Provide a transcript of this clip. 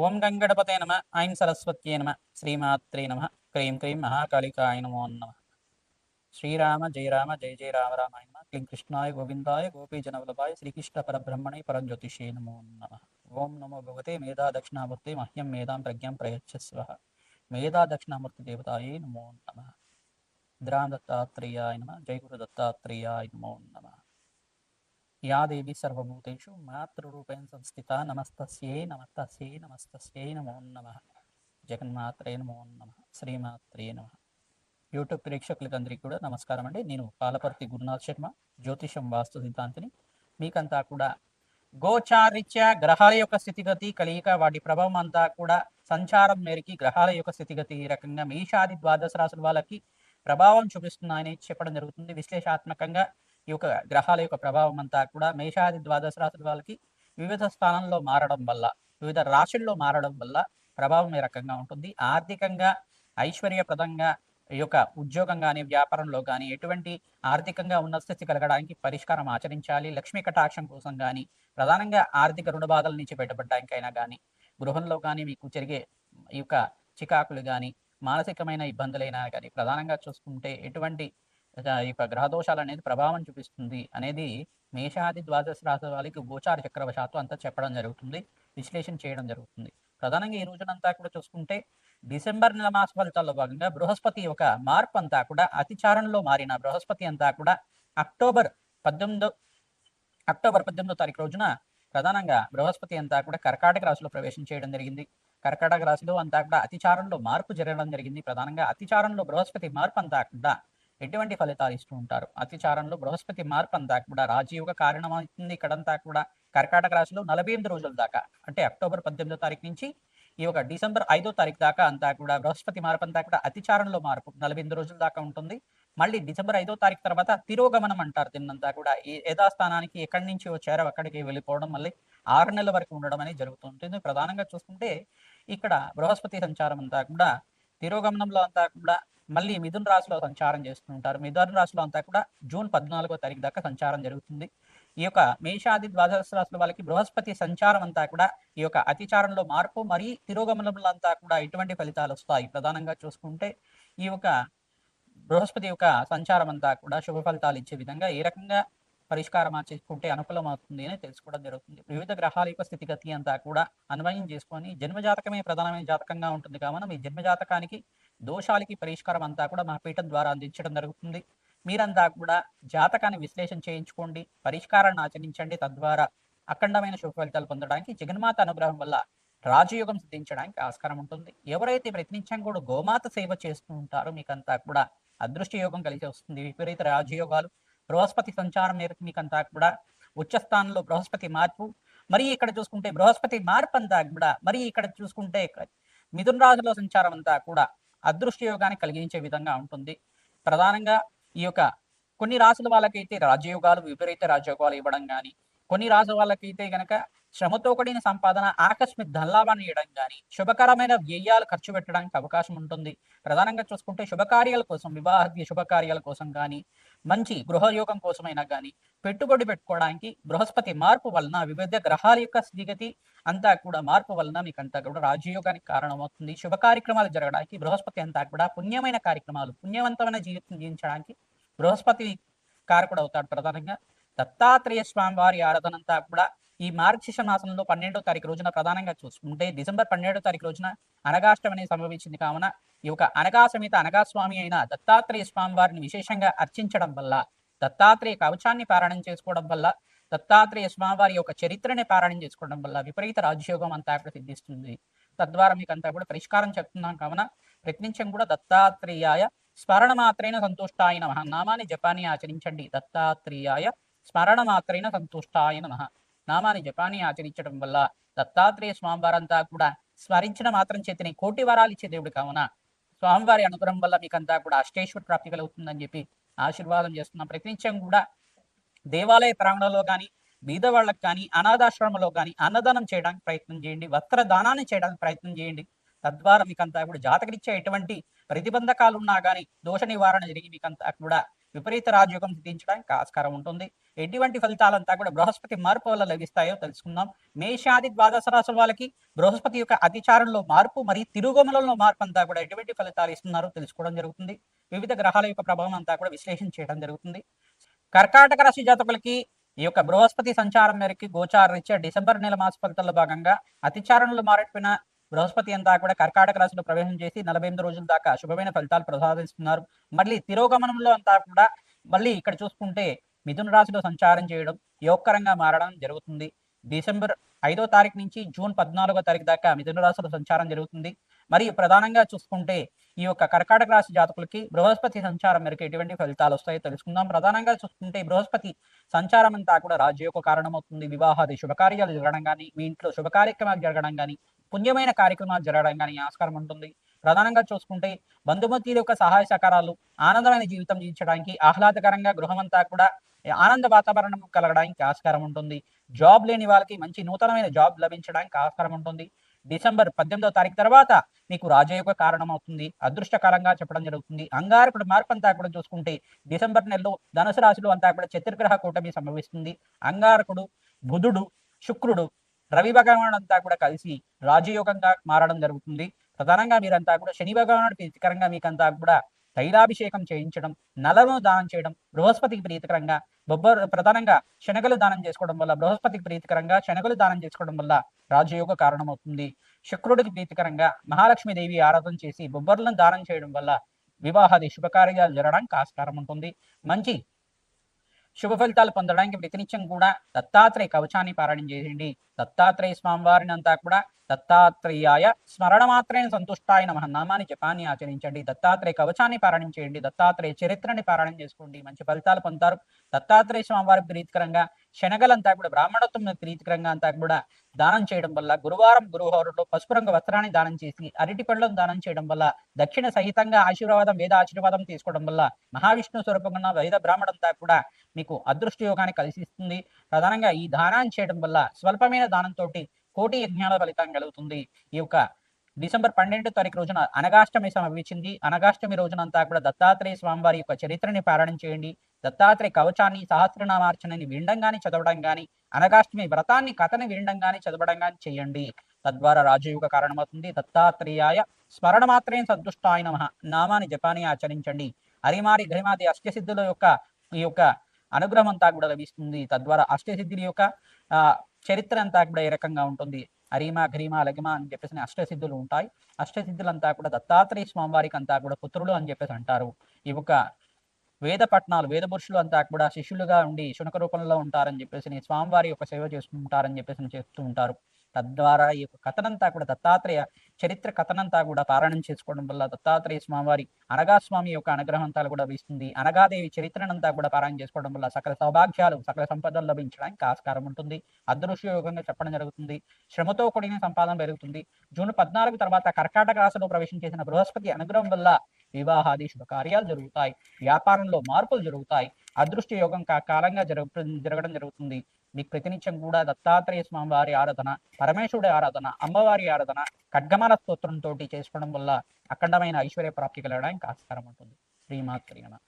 ఓం గంగణపతే నమ ఐం సరస్వత్యే నమ శ్రీమాత్రే నమ క్రీం క్రీం మహాకాళికాయ నమో నమ శ్రీరామ జయ రామ జయ జయ రామ రామాయ నమ క్లీం కృష్ణాయ గోవిందాయ గోపీజనవల్లభాయ శ్రీకృష్ణ పరబ్రహ్మణే పరంజ్యోతిషే నమో నమ ఓం నమో భగవతే మేధా దక్షిణామూర్తి మహ్యం మేధాం ప్రజ్ఞాం ప్రయచ్చస్వ మేధా దక్షిణామూర్తి దేవతాయే నమో నమ ద్రాం దత్తాత్రేయాయ నమ జయ గురు దత్తాత్రేయాయ నమో నమ या देवी सर्वभूतेषु मातृरूपेण संस्थिता नमस्तस्यै नमस्तस्यै नमस्तस्यै नमो नमः జగన్మాత్రే నమో నమ శ్రీమాత్రే నమ యూట్యూబ్ ప్రేక్షకులందరికీ కూడా నమస్కారం అండి. నేను పాలపర్తి గురునాథ్ శర్మ, జ్యోతిషం వాస్తు సిద్ధాంతిని. మీకంతా కూడా గోచారిత్య గ్రహాల యొక్క స్థితిగతి కలియిక వాటి ప్రభావం అంతా కూడా సంచారం మేరకి గ్రహాల యొక్క స్థితిగతి ఈ రకంగా మేషాది ద్వాదశ రాశుల వాళ్ళకి ప్రభావం చూపిస్తున్నాయని చెప్పడం జరుగుతుంది. విశ్లేషాత్మకంగా ఈ యొక్క గ్రహాల యొక్క ప్రభావం అంతా కూడా మేషాది ద్వాదశ రాశుల వాళ్ళకి వివిధ స్థానంలో మారడం వల్ల, వివిధ రాశుల్లో మారడం వల్ల ప్రభావం ఈ రకంగా ఉంటుంది. ఆర్థికంగా ఐశ్వర్యప్రదంగా ఈ యొక్క ఉద్యోగం కానీ వ్యాపారంలో కానీ ఎటువంటి ఆర్థికంగా ఉన్నత స్థితి కలగడానికి పరిష్కారం ఆచరించాలి. లక్ష్మీ కటాక్షం కోసం కానీ, ప్రధానంగా ఆర్థిక రుణ బాధల నుంచి బయటపడడానికైనా కానీ, గృహంలో కానీ మీకు జరిగే ఈ యొక్క చికాకులు కానీ, మానసికమైన ఇబ్బందులైనా కానీ ప్రధానంగా చూసుకుంటే ఎటువంటి ఈ యొక్క గ్రహదోషాలు అనేది ప్రభావం చూపిస్తుంది అనేది మేషాది ద్వాదశ రాశి వాళ్ళకి గోచార చక్రవశాత్తు అంతా చెప్పడం జరుగుతుంది, విశ్లేషణ చేయడం జరుగుతుంది. ప్రధానంగా ఈ రోజునంతా కూడా చూసుకుంటే డిసెంబర్ నెల మాస ఫలితాల్లో భాగంగా బృహస్పతి ఒక మార్పు అంతా కూడా అతిచారంలో మారిన బృహస్పతి అంతా కూడా అక్టోబర్ 18వ తారీఖు రోజున ప్రధానంగా బృహస్పతి అంతా కూడా కర్కాటక రాశిలో ప్రవేశం చేయడం జరిగింది. కర్కాటక రాశిలో అంతా కూడా అతిచారంలో మార్పు జరగడం జరిగింది. ప్రధానంగా అతిచారంలో బృహస్పతి మార్పు అంతా కూడా ఎటువంటి ఫలితాలు ఇస్తూ ఉంటారు. అతిచారంలో బృహస్పతి మార్పు అంతా కూడా రాజయోగ కారణమవుతుంది. ఇక్కడంతా కూడా కర్కాటక రాశిలో 48 రోజుల దాకా, అంటే అక్టోబర్ 18వ తారీఖు నుంచి ఈ యొక్క డిసెంబర్ 5వ తారీఖు దాకా అంతా కూడా బృహస్పతి మార్పు అంతా కూడా అతిచారంలో మార్పు 48 రోజుల దాకా ఉంటుంది. మళ్ళీ డిసెంబర్ 5వ తారీఖు తర్వాత తిరోగమనం అంటారు. దీన్నంతా కూడా ఈ యథాస్థానానికి ఎక్కడి నుంచి వచ్చారో అక్కడికి వెళ్ళిపోవడం, మళ్ళీ 6 నెలల వరకు ఉండడం అనేది జరుగుతుంటుంది. ప్రధానంగా చూసుకుంటే ఇక్కడ బృహస్పతి సంచారం అంతా కూడా తిరోగమనంలో అంతా కూడా మళ్ళీ మిథున రాశిలో సంచారం చేస్తుంటారు. మిథున రాశిలో అంతా కూడా జూన్ 14వ తారీఖు దాకా సంచారం జరుగుతుంది. ఈ యొక్క మేషాది ద్వాదశ రాశుల వాళ్ళకి బృహస్పతి సంచారం అంతా కూడా ఈ యొక్క అతిచారంలో మార్పు మరియు తిరోగమనంలో అంతా కూడా ఇటువంటి ఫలితాలు వస్తాయి. ప్రధానంగా చూసుకుంటే ఈ యొక్క బృహస్పతి యొక్క సంచారం అంతా కూడా శుభ ఫలితాలు ఇచ్చే విధంగా ఏ రకంగా పరిష్కారం చేసుకుంటే అనుకూలం అవుతుంది అని తెలుసుకోవడం జరుగుతుంది. వివిధ గ్రహాల యొక్క స్థితిగతి అంతా కూడా అన్వయం చేసుకొని జన్మజాతకమే ప్రధానమైన జాతకంగా ఉంటుంది కావున మీ జన్మజాతకానికి దోషాలకి పరిష్కారం అంతా కూడా మా పీఠం ద్వారా అందించడం జరుగుతుంది. మీరంతా కూడా జాతకాన్ని విశ్లేషణ చేయించుకోండి, పరిష్కారాన్ని ఆచరించండి. తద్వారా అఖండమైన శుభ ఫలితాలు పొందడానికి జగన్మాత అనుగ్రహం వల్ల రాజయోగం సిద్ధించడానికి ఆస్కారం ఉంటుంది. ఎవరైతే ప్రతినిత్యం కూడా గోమాత సేవ చేస్తూ ఉంటారో మీకంతా కూడా అదృష్ట యోగం కలిసి వస్తుంది. విపరీత రాజయోగాలు బృహస్పతి సంచారం మేరకు మీకంతా కూడా ఉచ్చస్థానంలో బృహస్పతి మార్పు, మరి ఇక్కడ చూసుకుంటే బృహస్పతి మార్పు అంతా కూడా మరి ఇక్కడ చూసుకుంటే మిథున రాశిలో సంచారం అంతా కూడా అదృష్ట యోగాన్ని కలిగించే విధంగా ఉంటుంది. ప్రధానంగా ఈ యొక్క కొన్ని రాశుల వాళ్ళకైతే రాజయోగాలు విపరీత రాజయోగాలు ఇవ్వడం కానీ, కొన్ని రాశుల వాళ్ళకైతే గనక శ్రమతో కూడిన సంపాదన ఆకస్మిక ధనలాభాన్ని ఇవ్వడం కానీ, శుభకరమైన వ్యయాలు ఖర్చు పెట్టడానికి అవకాశం ఉంటుంది. ప్రధానంగా చూసుకుంటే శుభకార్యాల కోసం, వివాహ శుభకార్యాల కోసం కానీ, మంచి గృహయోగం కోసమైనా కానీ పెట్టుబడి పెట్టుకోవడానికి బృహస్పతి మార్పు వలన వివిధ గ్రహాల యొక్క స్థితిగతి అంతా కూడా మార్పు వలన మీకంతా కూడా రాజయోగానికి కారణమవుతుంది. శుభ కార్యక్రమాలు జరగడానికి బృహస్పతి అంతా కూడా పుణ్యమైన కార్యక్రమాలు, పుణ్యవంతమైన జీవితం జీవించడానికి బృహస్పతి కారకుడు అవుతాడు. ప్రధానంగా దత్తాత్రేయ స్వామి వారి ఆరాధన అంతా కూడా ఈ మార్గశిర్ష మాసంలో 12వ తారీఖు రోజున ప్రధానంగా చూసుకుంటే డిసెంబర్ 12వ తారీఖు రోజున అనగాష్టమి అనేది సంభవించింది కావున ఈ యొక్క అనగా సమేత అనగా స్వామి అయిన దత్తాత్రేయ స్వామి వారిని విశేషంగా అర్చించడం వల్ల, దత్తాత్రేయ కవచాన్ని పారాయణం చేసుకోవడం వల్ల, దత్తాత్రేయ స్వామివారి యొక్క చరిత్రని పారాయణం చేసుకోవడం వల్ల విపరీత రాజయోగం అంతా కూడా సిద్ధిస్తుంది. తద్వారా మీకు అంతా కూడా పరిష్కారం చెప్తున్నాం కావున ప్రతినిత్యం కూడా దత్తాత్రేయాయ స్మరణ మాత్రైన సంతుష్టాయ నమః నామాన్ని జపాన్ని ఆచరించండి. దత్తాత్రేయాయ స్మరణ మాత్రైన సంతుష్టాయ నమః నామాన్ని జపాన్ని ఆచరించడం వల్ల దత్తాత్రేయ స్వామివారంతా కూడా స్మరించిన మాత్రం చేతిని కోటి వరాలు ఇచ్చే దేవుడు కావున స్వామివారి అనుగ్రహం వల్ల మీకంతా కూడా అష్టేశ్వర ప్రాప్తి కలుగుతుందని చెప్పి ఆశీర్వాదం చేస్తున్నాం. ప్రతినిత్యం కూడా దేవాలయ ప్రాంగణంలో కానీ, బీద వాళ్ళకి కానీ, అనాథాశ్రమంలో కానీ అన్నదానం చేయడానికి ప్రయత్నం చేయండి, వస్త్రదానాన్ని చేయడానికి ప్రయత్నం చేయండి. తద్వారా మీకంతా కూడా జాతకరీత్యా ఎటువంటి ప్రతిబంధకాలు ఉన్నా కానీ దోష నివారణ జరిగి మీకంతా కూడా విపరీత రాజయోగం సిద్ధించడానికి ఆస్కారం ఉంటుంది. ఎటువంటి ఫలితాలంతా కూడా బృహస్పతి మార్పు వల్ల లభిస్తాయో తెలుసుకుందాం. మేషాది ద్వాదశ రాశుల వాళ్ళకి బృహస్పతి యొక్క అతిచారంలో మార్పు మరియు తిరుగుమలలో మార్పు అంతా కూడా ఎటువంటి ఫలితాలు ఇస్తున్నారో తెలుసుకోవడం జరుగుతుంది. వివిధ గ్రహాల యొక్క ప్రభావం అంతా కూడా విశ్లేషణ చేయడం జరుగుతుంది. కర్కాటక రాశి జాతకులకి ఈ యొక్క బృహస్పతి సంచారం మేరకు గోచార రీత్యా డిసెంబర్ నెల మాస ఫలితాల్లో భాగంగా అతిచారంలో మారిపోయిన బృహస్పతి అంతా కూడా కర్కాటక రాశిలో ప్రవేశం చేసి 48 రోజుల దాకా శుభమైన ఫలితాలు ప్రసాదిస్తున్నారు. మళ్ళీ తిరోగమనంలో అంతా కూడా మళ్ళీ ఇక్కడ చూసుకుంటే మిథున రాశిలో సంచారం చేయడం యోగకరంగా మారడం జరుగుతుంది. డిసెంబర్ 5వ తారీఖు నుంచి జూన్ 14వ తారీఖు దాకా మిథున రాశిలో సంచారం జరుగుతుంది. మరియు ప్రధానంగా చూసుకుంటే ఈ యొక్క కర్కాటక రాశి జాతకులకి బృహస్పతి సంచారం మేరకు ఎటువంటి ఫలితాలు వస్తాయో తెలుసుకుందాం. ప్రధానంగా చూసుకుంటే బృహస్పతి సంచారం అంతా కూడా రాజ్యోగ కారణమవుతుంది. వివాహాది శుభకార్యాలు జరగడం కానీ, మీ ఇంట్లో శుభ కార్యక్రమాలు జరగడం కానీ, పుణ్యమైన కార్యక్రమాలు జరగడం కానీ ఆస్కారం ఉంటుంది. ప్రధానంగా చూసుకుంటే బంధుమతుల యొక్క సహాయ సహకారాలు, ఆనందమైన జీవితం జీవించడానికి ఆహ్లాదకరంగా గృహమంతా కూడా ఆనంద వాతావరణం కలగడానికి ఆస్కారం ఉంటుంది. జాబ్ లేని వాళ్ళకి మంచి నూతనమైన జాబ్ లభించడానికి ఆస్కారం ఉంటుంది. డిసెంబర్ 18వ తారీఖు తర్వాత మీకు రాజయోగ కారణం అవుతుంది. అదృష్టకాలంగా చెప్పడం జరుగుతుంది. అంగారకుడు మార్పు అంతా కూడా చూసుకుంటే డిసెంబర్ నెలలో ధనుసు రాశిలో అంతా కూడా చతుర్గ్రహ కూటమి సంభవిస్తుంది. అంగారకుడు, బుధుడు, శుక్రుడు, రవి భగవానుడు అంతా కూడా కలిసి రాజయోగంగా మారడం జరుగుతుంది. ప్రధానంగా మీరంతా కూడా శని భగవానుడు ప్రీతికరంగా మీకంతా కూడా తైలాభిషేకం చేయించడం, నలను దానం చేయడం బృహస్పతికి ప్రీతికరంగా, ప్రధానంగా శనగలు దానం చేసుకోవడం వల్ల బృహస్పతికి ప్రీతికరంగా శనగలు దానం చేసుకోవడం వల్ల రాజయోగ కారణమవుతుంది. శుక్రుడికి ప్రీతికరంగా మహాలక్ష్మీదేవి ఆరాధన చేసి బొబ్బర్లను దానం చేయడం వల్ల వివాహాది శుభకార్యాలు జరగడానికి ఆస్కారం ఉంటుంది. మంచి శుభ ఫలితాలు పొందడానికి ప్రతినిత్యం కూడా దత్తాత్రేయ కవచాన్ని పారాయణం చేయండి. దత్తాత్రేయ స్వామివారిని అంతా కూడా దత్తాత్రేయాయ స్మరణ మాత్రమే సంతుష్టాయ నమః నామాన్ని జపాన్ని ఆచరించండి. దత్తాత్రేయ కవచాన్ని పారాయణం చేయండి. దత్తాత్రేయ చరిత్రని పారాయణం చేసుకోండి. మంచి ఫలితాలు పొందుతారు. దత్తాత్రేయ స్వామివారి ప్రీతికరంగా శనగలంతా కూడా బ్రాహ్మణత్వం ప్రీతికరంగా అంతా కూడా దానం చేయడం వల్ల గురువారం గురువారంలో పసుపు రంగు వస్త్రాన్ని దానం చేసి అరటి పళ్ళను దానం చేయడం వల్ల దక్షిణ సహితంగా ఆశీర్వాదం వేద ఆశీర్వాదం తీసుకోవడం వల్ల మహావిష్ణు స్వరూపంగా వేద బ్రాహ్మణంతా కూడా మీకు అదృష్ట యోగాన్ని కలిగిస్తుంది. ప్రధానంగా ఈ దానాన్ని చేయడం వల్ల స్వల్పమైన దానంతో కోటి యజ్ఞాల ఫలితం కలుగుతుంది. ఈ యొక్క డిసెంబర్ 12వ తారీఖు రోజున అనగాష్టమి సంభవించింది. అనగాష్టమి రోజునంతా కూడా దత్తాత్రేయ స్వామివారి యొక్క చరిత్రని పారాయణం చేయండి. దత్తాత్రేయ కవచాన్ని సహస్రనామార్చనని వినడం కానీ చదవడం కానీ, అనగాష్టమి వ్రతాన్ని కథని వినడం కానీ చదవడం కానీ చేయండి. తద్వారా రాజయోగ కారణమవుతుంది. దత్తాత్రేయాయ స్మరణ మాత్రమే సంతుష్టాయ నమః నామాన్ని జపాన్ని ఆచరించండి. హరిమారి ఘరిమాది అష్టసిద్ధుల యొక్క ఈ యొక్క అనుగ్రహం అంతా కూడా లభిస్తుంది. తద్వారా అష్టసిద్ధుల యొక్క చరిత్ర అంతా కూడా ఏ రకంగా ఉంటుంది. హరిమ ఘరిమ లగిమ అని చెప్పేసి అష్టసిద్ధులు ఉంటాయి. అష్టసిద్ధులంతా కూడా దత్తాత్రేయ స్వామివారికి అంతా కూడా పుత్రులు అని చెప్పేసి అంటారు. ఈ యొక్క వేద పట్నాలు వేద పురుషులు అంతా కూడా శిష్యులుగా ఉండి శునక రూపంలో ఉంటారని చెప్పేసి స్వామివారి యొక్క సేవ చేసుకుంటారని చెప్పేసి చెప్తూ ఉంటారు. తద్వారా ఈ యొక్క కథనంతా కూడా దత్తాత్రేయ చరిత్ర కథనంతా కూడా పారాయణం చేసుకోవడం వల్ల దత్తాత్రేయ స్వామివారి అనగా స్వామి యొక్క అనుగ్రహం అంతా కూడా లభిస్తుంది. అనగాదేవి చరిత్రనంతా కూడా పారాయణం చేసుకోవడం వల్ల సకల సౌభాగ్యాలు సకల సంపదలు లభించడానికి ఆస్కారం ఉంటుంది. అదృష్టయోగంగా చెప్పడం జరుగుతుంది. శ్రమతో కూడిన సంపాదన పెరుగుతుంది. జూన్ 14 తర్వాత కర్కాటక రాశిలో ప్రవేశం చేసిన బృహస్పతి అనుగ్రహం వల్ల వివాహాది శుభకార్యాలు జరుగుతాయి. వ్యాపారంలో మార్పులు జరుగుతాయి. అదృష్ట యోగం కాలంగా జరగడం జరుగుతుంది. మీకు ప్రతినిత్యం కూడా దత్తాత్రేయ స్వామి వారి ఆరాధన, పరమేశ్వరుడి ఆరాధన, అమ్మవారి ఆరాధన, ఖడ్గమాల స్తోత్రంతో చేసుకోవడం వల్ల అఖండమైన ఐశ్వర్య ప్రాప్తి కలగడానికి ఆస్కారం ఉంటుంది. శ్రీమాత్రి నమః.